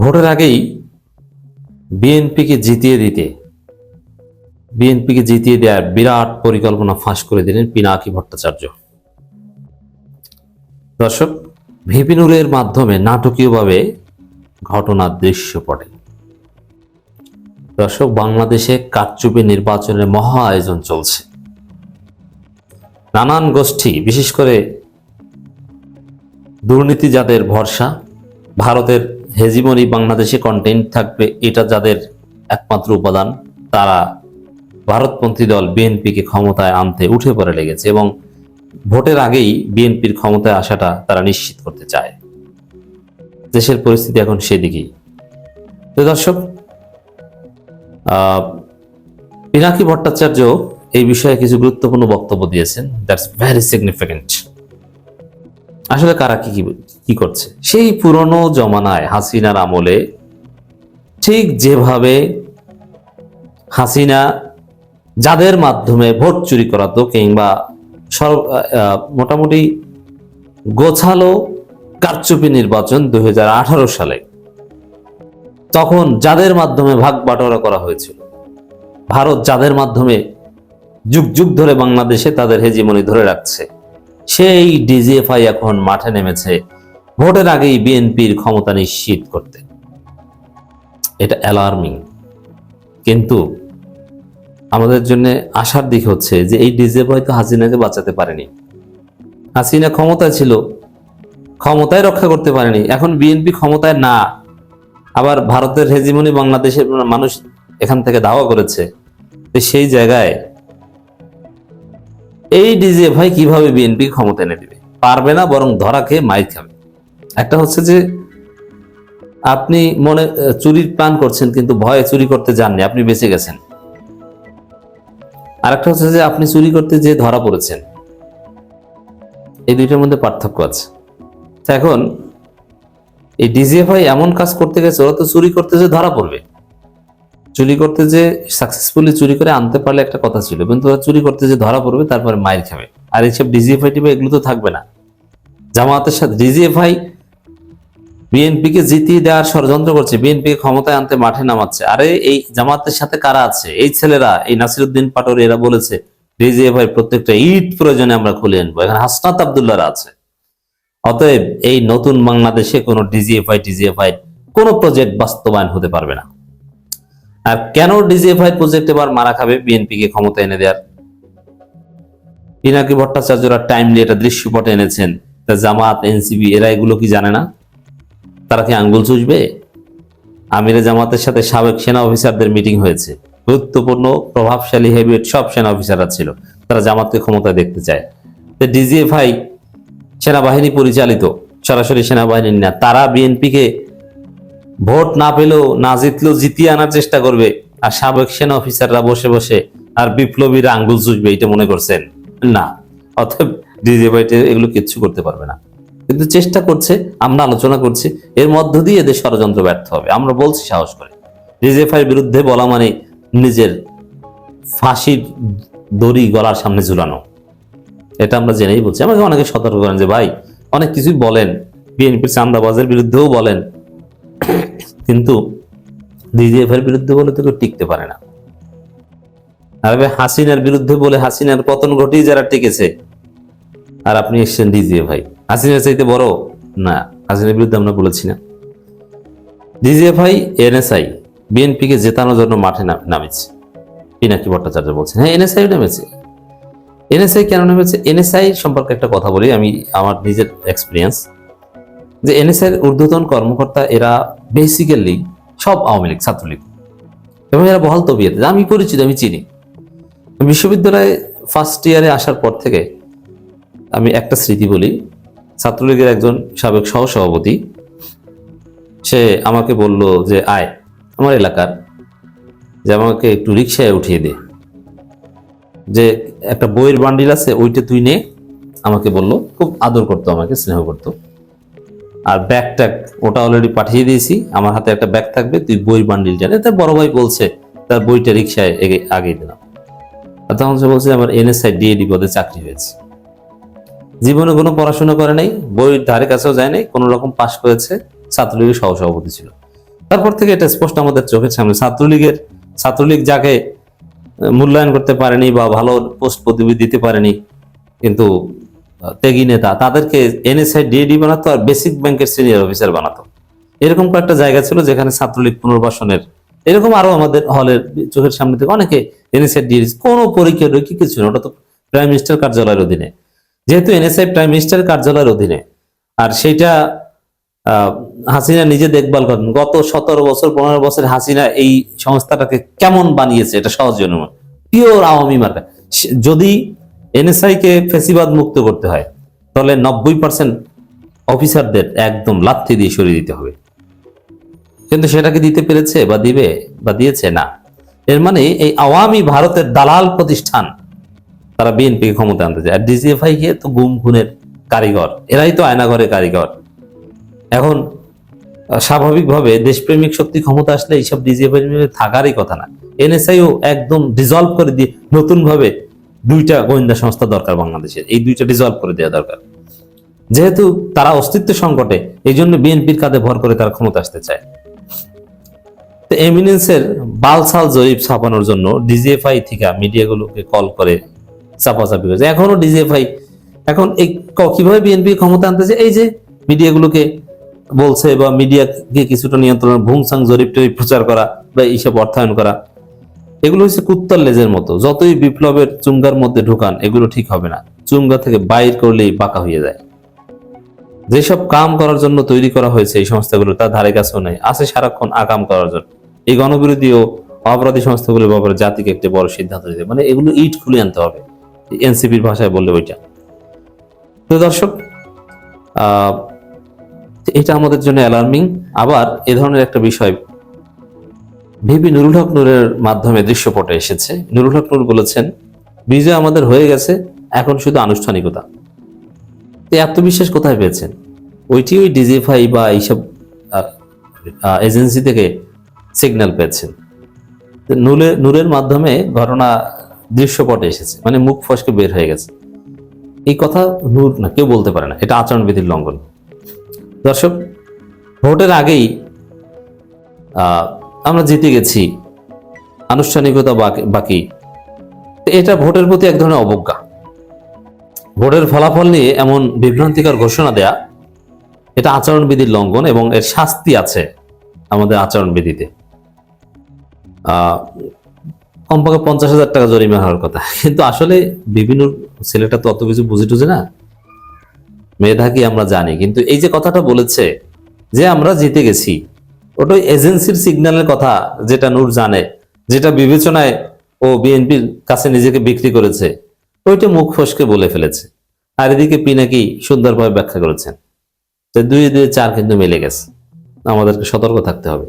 ভোটের আগেই বিএনপিকে জিতিয়ে দিতে বিএনপিকে জিতিয়ে দেওয়ার বিরাট পরিকল্পনা ফাঁস করে দিলেন পিনাকি ভট্টাচার্য। দর্শক, ভিপি নুরের মাধ্যমে নাটকীয়ভাবে ঘটনার দৃশ্যপটে দর্শক, বাংলাদেশে কারচুপি নির্বাচনের মহা আয়োজন চলছে। নানান গোষ্ঠী, বিশেষ করে দুর্নীতি যাদের ভরসা, ভারতের হেজিমনি বাংলাদেশে কন্টেন্ট থাকবে এটা যাদের একমাত্র উপাদান, তারা ভারতপন্থী দল বিএনপিকে ক্ষমতায় আনতে উঠে পড়ে লেগেছে এবং ভোটের আগেই বিএনপির ক্ষমতায় আসাটা তারা নিশ্চিত করতে চায়। দেশের পরিস্থিতি এখন সেদিকেই। তো দর্শক, পিনাকি ভট্টাচার্য এই বিষয়ে কিছু গুরুত্বপূর্ণ বক্তব্য দিয়েছেন। That's very significant. আসলে কারা কি করছে, সেই পুরনো জমানায় হাসিনার আমলে ঠিক যেভাবে হাসিনা যাদের মাধ্যমে ভোট চুরি করাতো কিংবা মোটামুটি গোছালো কারচুপি নির্বাচন 2018 সালে, তখন যাদের মাধ্যমে ভাগ বাটোয়ারা করা হয়েছিল, ভারত যাদের মাধ্যমে যুগ যুগ ধরে বাংলাদেশে তাদের হেজিমনি ধরে রাখছে, সেই ডিজিএফআই এখন মাঠে নেমেছে ভোটের আগেই বিএনপির ক্ষমতা নিশ্চিত করতে। এটা অ্যালার্মিং। কিন্তু আমাদের জন্য আশার দিক হচ্ছে যে এই ডিজিএফআই তো হাসিনাকে বাঁচাতে পারেনি। হাসিনা ক্ষমতায় ছিল, ক্ষমতায় রক্ষা করতে পারেনি। এখন বিএনপি ক্ষমতায় না, আবার ভারতের হেজিমনি বাংলাদেশের মানুষ এখান থেকে দাওয়া করেছে। সেই জায়গায় এই ডিজিএফআই কিভাবে বিএনপি ক্ষমতা এনে দিবে? পারবে না, বরং ধরা খেয়ে মাইর খাবে। একটা হচ্ছে যে আপনি মনে চুরির প্ল্যান করছেন কিন্তু ভয়ে চুরি করতে যাননি, আপনি বেঁচে গেছেন। আরেকটা হচ্ছে যে আপনি চুরি করতে যে ধরা পড়েছেন। এই দুইটার মধ্যে পার্থক্য আছে। এখন এই ডিজিএফআই এমন কাজ করতে গেছে, ওরা তো চুরি করতে যে ধরা পড়বে, চুরি করতে যে সাকসেসফুলি চুরি করে আনতে পারলে একটা কথা ছিল, কিন্তু ওরা চুরি করতে যে ধরা পড়বে তারপরে মাইর খাবে। আর এইসব ডিজিএফআই টিপে এগুলো তো থাকবে না। জামাতের সাথে ডিজিএফআই বিএনপিকে জিতিয়ে দেওয়ার ষড়যন্ত্র করছে, বিএনপিকে ক্ষমতায় আনতে মাঠে নামাচ্ছে। আরে এই জামাতের সাথে কারা আছে? এই ছেলেরা, এই নাসিরউদ্দিন পাটোয়ারি, এরা বলেছে ডিজিএফআই প্রত্যেকটা ইট প্রয়োজনে আমরা খুলে আনবো। এখানে হাসনাত আব্দুল্লাহরা আছে। অতএব এই নতুন বাংলাদেশে কোনো ডিজিএফআই কোনো প্রজেক্ট বাস্তবায়ন হতে পারবে না। আর কেন ডিজিএফআই প্রজেক্ট এবার মারা খাবে বিএনপিকে ক্ষমতা এনে দেওয়ার? পিনাকি ভট্টাচার্যরা টাইমলি এটা দৃশ্যপটে এনেছেন। জামাত, এনসিপি এরা এগুলো কি জানে না? তারা কি আঙ্গুল চুষবে? আমিরে জামাতের সাথে সাবেক সেনা অফিসারদের মিটিং হয়েছে। গুরুত্বপূর্ণ প্রভাবশালী হেভিওয়েট সব সেনা অফিসাররা ছিল। তারা জামাতকে ক্ষমতায় দেখতে চায়। ডিজিএফআই সেনাবাহিনী পরিচালিত, সরাসরি সেনাবাহিনীর না। তারা বিএনপিকে ভোট না পেলেও, না জিতলেও জিতিয়ে আনার চেষ্টা করবে। আর সাবেক সেনা অফিসাররা বসে বসে আর বিপ্লবীরা আঙ্গুল চুষবে, এটা মনে করছেন? না। অতএব ডিজিএফআই এগুলো কিচ্ছু করতে পারবে না। কিন্তু চেষ্টা করছে, আমরা আলোচনা করছি, এর মধ্য দিয়ে এদের ষড়যন্ত্র ব্যর্থ হবে। আমরা বলছি সাহস করে, ডিজিএফআই বিরুদ্ধে বলা মানে নিজের ফাঁসির দড়ি গলার সামনে ঝুলানো। এটা আমরা জেনেই বলছি। আমাকে অনেকে সতর্ক করেন যে ভাই অনেক কিছুই বলেন, বিএনপির চান্দাবাজের বিরুদ্ধেও বলেন, কিন্তু ডিজিএফআই বিরুদ্ধে বলে তো কেউ টিকতে পারে না। আর হাসিনার বিরুদ্ধে বলে হাসিনার পতন ঘটেই যারা টিকেছে, আর আপনি এসছেন ডিজিএফআই। হাসিনার চাইতে বড় না, হাসিনার বিরুদ্ধে আমরা বলেছি না। ডিজিএফআই, এনএসআই বিএনপিকে জেতানোর জন্য মাঠে নামেছে। পিনাকি ভট্টাচার্য বলছেন হ্যাঁ এনএসআই নেমেছে। এনএসআই কেন নেমেছে? এনএসআই সম্পর্কে একটা কথা বলি, আমি আমার নিজের এক্সপিরিয়েন্স, যে এনএসআই এর ঊর্ধ্বতন কর্মকর্তা এরা বেসিক্যালি সব আওয়ামী লীগ, ছাত্রলীগ, এবং এরা বহাল তবিয়তে। আমি পরিচিত, আমি চিনি। বিশ্ববিদ্যালয়ে ফার্স্ট ইয়ারে আসার পর থেকে আমি একটা স্মৃতি বলি। ছাত্রলীগের একজন সাবেক সহসভাপতি, সে আমাকে বলল যে আয় আমার এলাকার, যে আমাকে একটু রিক্সায় উঠিয়ে দে, যে একটা বইয়ের বান্ডিল আছে ওইটা তুই নে। আমাকে বললো, খুব আদর করতো, আমাকে স্নেহ করতো। আর ব্যাগ ট্যাগ ওটা অলরেডি পাঠিয়ে দিয়েছি, আমার হাতে একটা ব্যাগ থাকবে, তুই বইয়ের বান্ডিল জানে। তার বড় ভাই বলছে তার বইটা রিক্সায় আগিয়ে দিলাম। আর তখন সে বলছে আমার এনএসআই ডিএডি পদে চাকরি হয়েছে। জীবনে কোনো পড়াশোনা করে নাই, বইয়ের ধারে কাছেও যায় নাই, কোনো রকম পাশ করেছে, ছাত্রলীগের সহসভাপতি ছিল। তারপর থেকে এটা স্পষ্ট আমাদের চোখের সামনে, ছাত্রলীগ যাকে মূল্যায়ন করতে পারেনি বা ভালো পোস্ট পদবি দিতে পারেনি, কিন্তু ত্যাগী নেতা, তাদেরকে এনএসআই ডিএডি বানাতো আর বেসিক ব্যাংকের সিনিয়র অফিসার বানাতো। এরকম কয়েকটা জায়গা ছিল যেখানে ছাত্রলীগ পুনর্বাসনের, এরকম আরো আমাদের হলের চোখের সামনে থেকে অনেকে এনএসআই ডিএডি, কোনো পরীক্ষা কিছু না, ওটা তো প্রাইম মিনিস্টার কার্যালয়ের অধীনে। যেহেতু এনএসআই প্রাইম মিনিস্টার কার্যালয়ের অধীনে, আর সেইটা হাসিনা নিজে দেখভাল করেন। গত 17 বছর 15 বছর হাসিনা এই সংস্থাটাকে কেমন বানিয়েছে এটা সহজ অনুমান। পিওর আওয়ামী মার্কা। যদি এনএসআই কে ফেসিবাদ মুক্ত করতে হয় তাহলে 90% অফিসারদের একদম লাথি দিয়ে সরিয়ে দিতে হবে। কিন্তু সেটাকে দিতে পেরেছে বা দিবে বা দিয়েছে না। এর মানে এই আওয়ামী ভারতের দালাল প্রতিষ্ঠান তারা বিএনপি কে ক্ষমতা আনতে চায়। আর ডিজিএফআই কে তো গুম খুনের কারিগর, এরাই তো আয়নাঘরের কারিগর। এখন স্বাভাবিকভাবে দেশপ্রেমিক শক্তি ক্ষমতা আসলে এইসব ডিজিএফআই থাকারই কথা না। এনএসআইও একদম ডিজলভ করে দিয়ে নতুন ভাবে 2টা গোয়েন্দা সংস্থা দরকার বাংলাদেশের, এই 2টা ডিজলভ করে দেওয়া দরকার। যেহেতু তারা অস্তিত্ব সংকটে, এই জন্য বিএনপির কাঁধে ভর করে তারা ক্ষমতা আসতে চায়। তো এমিনেন্সের বালসাল জরিপ ছাপানোর জন্য ডিজিএফআই থেকে মিডিয়াগুলোকে কল করে চাপাচাপি করেছে। এখনো ডিজিএফআই এখন এই কিভাবে বিএনপি ক্ষমতা আনতেছে, এই যে মিডিয়াগুলোকে বলছে বা মিডিয়াকে কিছুটা নিয়ন্ত্রণ, ভুংসাং জরিপ টরিপ প্রচার করা বা এইসব অর্থায়ন করা, এগুলো হচ্ছে কুত্তার লেজের মতো। যতই বিপ্লবের চুঙ্গার মধ্যে ঢুকান, এগুলো ঠিক হবে না। চুঙ্গা থেকে বাইর করলেই বাঁকা হয়ে যায়। যেসব কাম করার জন্য তৈরি করা হয়েছে এই সংস্থাগুলো, তার ধারে কাছেও নেই, আছে সারাক্ষণ আকাম করার জন্য। এই গণবিরোধী ও অপরাধী সংস্থাগুলোর ব্যাপারে জাতিকে একটি বড় সিদ্ধান্ত নিতে, মানে এগুলো ইট খুলে আনতে হবে, এনসিপির ভাষায় বললে ওইটা। তো দর্শক, এটা আমাদের জন্য অ্যালার্মিং। আবার এ ধরনের একটা বিষয় ভিপি নুরুল হক নূরের মাধ্যমে দৃশ্যপটে এসেছে। নুরুল হক নূর বলেছেন, বিজয় আমাদের হয়ে গেছে, এখন শুধু আনুষ্ঠানিকতা। আত্মবিশ্বাস কোথায় পেয়েছেন? ওই ডিজিএফআই বা এইসব এজেন্সি থেকে সিগন্যাল পেয়েছেন। নূরের মাধ্যমে ঘটনা দৃশ্যপটে এসেছে, মানে মুখ ফসকে বের হয়ে গেছে। এই কথা নূর না, কেউ বলতে পারে না, এটা আচরণবিধির লঙ্ঘন। দর্শক, ভোটের আগেই আমরা জিতে গেছি, আনুষ্ঠানিকতা বাকি, এটা ভোটের প্রতি এক ধরনের অবজ্ঞা। ভোটের ফলাফল নিয়ে এমন বিভ্রান্তিকর ঘোষণা দেয়া, এটা আচরণবিধির লঙ্ঘন এবং এর শাস্তি আছে আমাদের আচরণবিধিতে। কমপক্ষে 50,000 টাকা জরিমানা হওয়ার কথা। কিন্তু আসলে বিভিন্ন ছেলেটা তো অত কিছু বুঝে টুঝে না, মেধা কি আমরা জানি। কিন্তু এই যে কথাটা বলেছে যে আমরা জিতে গেছি, ওটা এজেন্সির সিগন্যালের কথা, যেটা নূর জানে, যেটা বিবেচনায় ও বিএনপির কাছে নিজেকে বিক্রি করেছে, ওইটা মুখ ফসকে বলে ফেলেছে। আর এদিকে পিনাকি সুন্দরভাবে ব্যাখ্যা করেছেন যে 2 2 4 কিন্তু মিলে গেছে। আমাদেরকে সতর্ক থাকতে হবে।